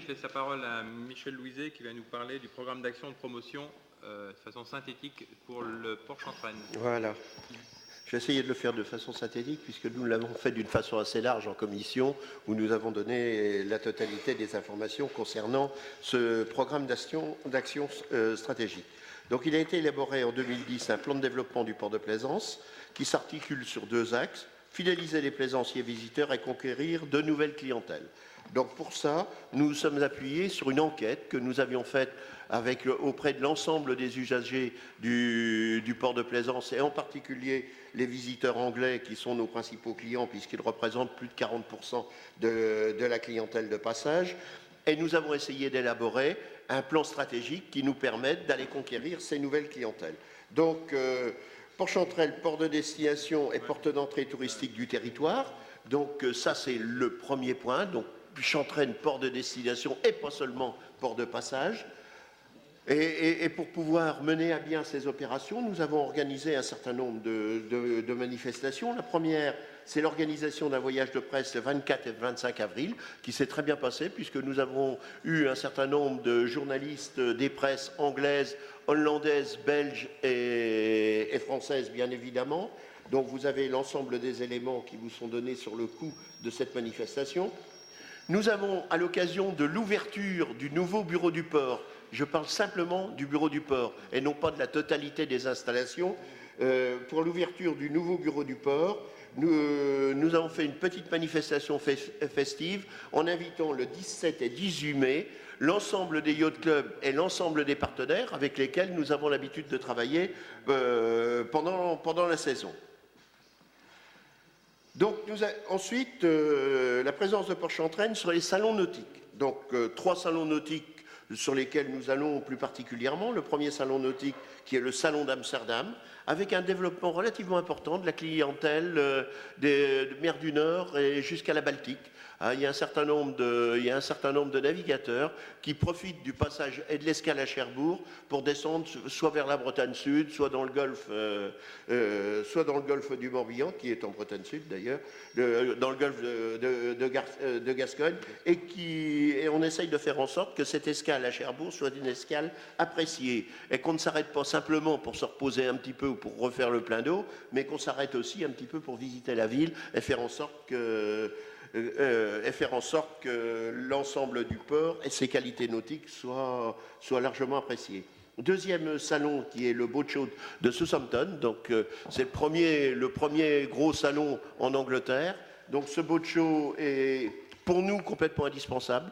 Je laisse la parole à Michel Louiset qui va nous parler du programme d'action de promotion de façon synthétique pour le Port-Chantraine. Voilà. Je vais essayer de le faire de façon synthétique puisque nous l'avons fait d'une façon assez large en commission où nous avons donné la totalité des informations concernant ce programme d'action stratégique. Donc il a été élaboré en 2010 un plan de développement du port de plaisance qui s'articule sur 2 axes, fidéliser les plaisanciers visiteurs et conquérir de nouvelles clientèles. Donc pour ça, nous sommes appuyés sur une enquête que nous avions faite auprès de l'ensemble des usagers du port de plaisance et en particulier les visiteurs anglais qui sont nos principaux clients puisqu'ils représentent plus de 40% de la clientèle de passage. Et nous avons essayé d'élaborer un plan stratégique qui nous permette d'aller conquérir ces nouvelles clientèles. Donc, Port-Chantraine, port de destination et porte d'entrée touristique du territoire. Donc, ça, c'est le premier point. Donc, Chantraine, port de destination et pas seulement port de passage. Et pour pouvoir mener à bien ces opérations, nous avons organisé un certain nombre de manifestations. La première, c'est l'organisation d'un voyage de presse le 24 et 25 avril, qui s'est très bien passé, puisque nous avons eu un certain nombre de journalistes des presses anglaises, hollandaises, belges et françaises, bien évidemment. Donc vous avez l'ensemble des éléments qui vous sont donnés sur le coût de cette manifestation. Nous avons, à l'occasion de l'ouverture du nouveau bureau du port, je parle simplement du bureau du port et non pas de la totalité des installations, pour l'ouverture du nouveau bureau du port, nous avons fait une petite manifestation festive en invitant le 17 et 18 mai l'ensemble des yacht clubs et l'ensemble des partenaires avec lesquels nous avons l'habitude de travailler pendant la saison. Donc, ensuite, la présence de Port-Chantraine sur les salons nautiques. Donc, 3 salons nautiques sur lesquels nous allons plus particulièrement. Le premier salon nautique, qui est le salon d'Amsterdam, avec un développement relativement important de la clientèle de mer du Nord et jusqu'à la Baltique. Il y a un certain nombre de navigateurs qui profitent du passage et de l'escale à Cherbourg pour descendre soit vers la Bretagne Sud, soit dans le golfe du Morbihan, qui est en Bretagne Sud d'ailleurs, dans le golfe de Gascogne, et on essaye de faire en sorte que cette escale à Cherbourg soit une escale appréciée et qu'on ne s'arrête pas simplement pour se reposer un petit peu ou pour refaire le plein d'eau, mais qu'on s'arrête aussi un petit peu pour visiter la ville et faire en sorte que l'ensemble du port et ses qualités nautiques soient largement appréciées. Deuxième salon qui est le Boat Show de Southampton, donc c'est le premier gros salon en Angleterre. Donc ce Boat Show est pour nous complètement indispensable.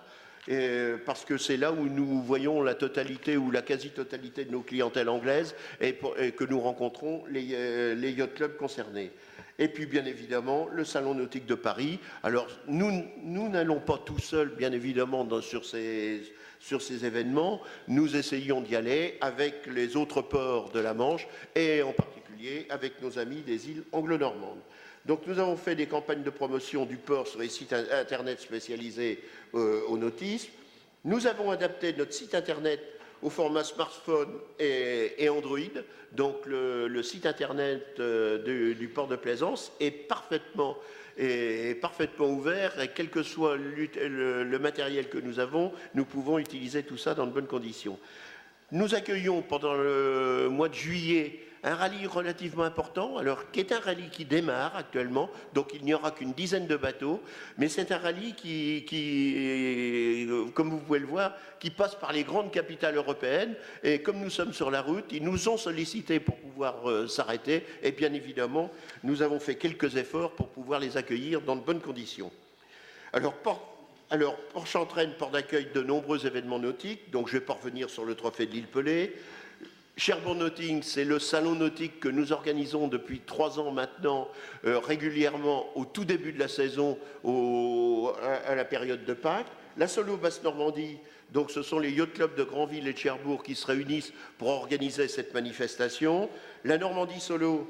Parce que c'est là où nous voyons la totalité ou la quasi-totalité de nos clientèles anglaises et que nous rencontrons les yacht clubs concernés. Et puis bien évidemment le Salon nautique de Paris. Alors nous n'allons pas tout seuls bien évidemment sur ces événements. Nous essayons d'y aller avec les autres ports de la Manche et en particulier avec nos amis des îles anglo-normandes. Donc nous avons fait des campagnes de promotion du port sur les sites internet spécialisés au nautisme. Nous avons adapté notre site internet au format smartphone et Android. Donc le site internet du port de plaisance est parfaitement ouvert et quel que soit le matériel que nous avons, nous pouvons utiliser tout ça dans de bonnes conditions. Nous accueillons pendant le mois de juillet un rallye relativement important, alors qui est un rallye qui démarre actuellement, donc il n'y aura qu'une dizaine de bateaux, mais c'est un rallye qui, comme vous pouvez le voir, qui passe par les grandes capitales européennes, et comme nous sommes sur la route, ils nous ont sollicités pour pouvoir s'arrêter, et bien évidemment, nous avons fait quelques efforts pour pouvoir les accueillir dans de bonnes conditions. Alors, Port-Chantraine, port d'accueil de nombreux événements nautiques, donc je ne vais pas revenir sur le trophée de l'île Pelée. Cherbourg Nauting, c'est le salon nautique que nous organisons depuis 3 ans maintenant, régulièrement au tout début de la saison, à la période de Pâques. La Solo Basse-Normandie, donc ce sont les yacht clubs de Granville et de Cherbourg qui se réunissent pour organiser cette manifestation. La Normandie Solo,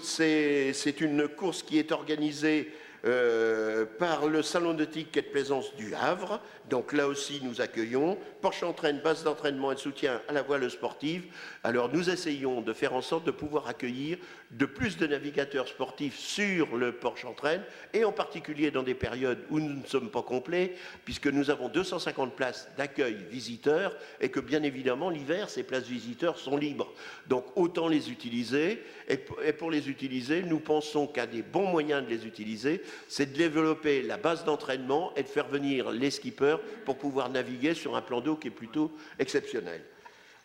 c'est une course qui est organisée par le Salon nautique et de plaisance du Havre. Donc là aussi, nous accueillons. Porche-Entraîne, base d'entraînement et de soutien à la voile sportive. Alors nous essayons de faire en sorte de pouvoir accueillir de plus de navigateurs sportifs sur le Porche-Entraîne, et en particulier dans des périodes où nous ne sommes pas complets, puisque nous avons 250 places d'accueil visiteurs, et que bien évidemment, l'hiver, ces places visiteurs sont libres. Donc autant les utiliser, et pour les utiliser, nous pensons qu'un des bons moyens de les utiliser, c'est de développer la base d'entraînement et de faire venir les skippers pour pouvoir naviguer sur un plan d'eau qui est plutôt exceptionnel.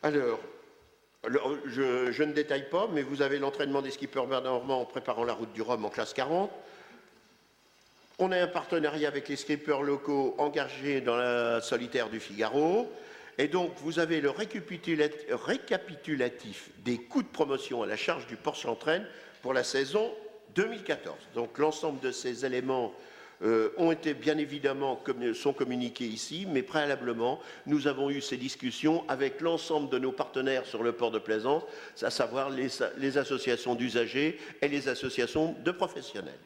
Alors, je ne détaille pas, mais vous avez l'entraînement des skippers normands en préparant la route du Rhum en classe 40. On a un partenariat avec les skippers locaux engagés dans la solitaire du Figaro. Et donc, vous avez le récapitulatif des coûts de promotion à la charge du Porche-Entraîne pour la saison 2014. Donc, l'ensemble de ces éléments ont été bien évidemment sont communiqués ici, mais préalablement, nous avons eu ces discussions avec l'ensemble de nos partenaires sur le port de plaisance, à savoir les associations d'usagers et les associations de professionnels.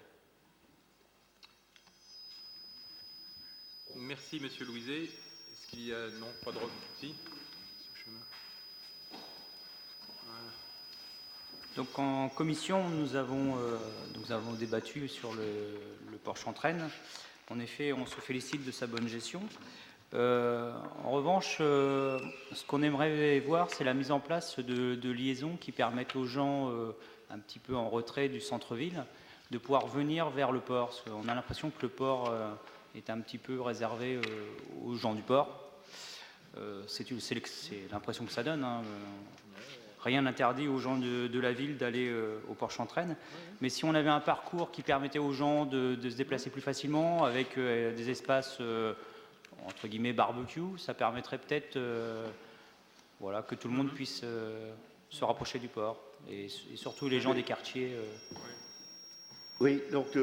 Merci, Monsieur Louiset. Est-ce qu'il y a... Non, pas de... Si, ce chemin. Voilà. Donc en commission, nous avons débattu sur le Porche-Entraîne. En effet, on se félicite de sa bonne gestion. En revanche, ce qu'on aimerait voir, c'est la mise en place de liaisons qui permettent aux gens un petit peu en retrait du centre-ville de pouvoir venir vers le port. Parce qu'on a l'impression que le port est un petit peu réservé aux gens du port. C'est l'impression que ça donne. Hein. Rien n'interdit aux gens de la ville d'aller au Porche-Entraîne. Mais si on avait un parcours qui permettait aux gens de se déplacer plus facilement, avec des espaces, entre guillemets, barbecue, ça permettrait peut-être voilà, que tout le monde puisse se rapprocher du port. Et surtout les gens des quartiers. Oui, donc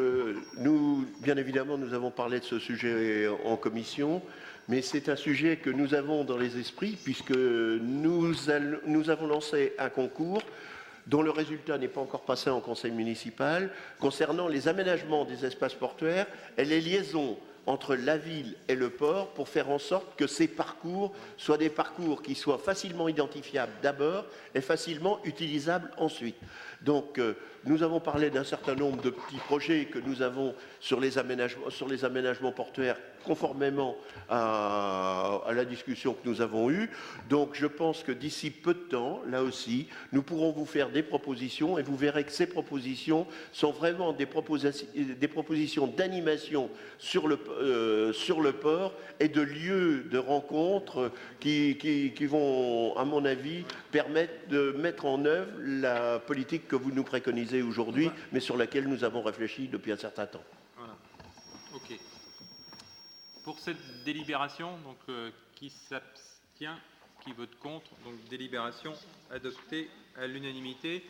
nous, bien évidemment, nous avons parlé de ce sujet en commission, mais c'est un sujet que nous avons dans les esprits, puisque nous avons lancé un concours dont le résultat n'est pas encore passé en conseil municipal, concernant les aménagements des espaces portuaires et les liaisons entre la ville et le port pour faire en sorte que ces parcours soient des parcours qui soient facilement identifiables d'abord et facilement utilisables ensuite. Donc, nous avons parlé d'un certain nombre de petits projets que nous avons sur les aménagements portuaires conformément à la discussion que nous avons eue. Donc, je pense que d'ici peu de temps, là aussi, nous pourrons vous faire des propositions et vous verrez que ces propositions sont vraiment des propositions d'animation sur le port et de lieux de rencontres qui vont, à mon avis, permettre de mettre en œuvre la politique que vous nous préconisez aujourd'hui, mais sur laquelle nous avons réfléchi depuis un certain temps. Voilà. OK. Pour cette délibération, donc, qui s'abstient, qui vote contre, donc délibération adoptée à l'unanimité.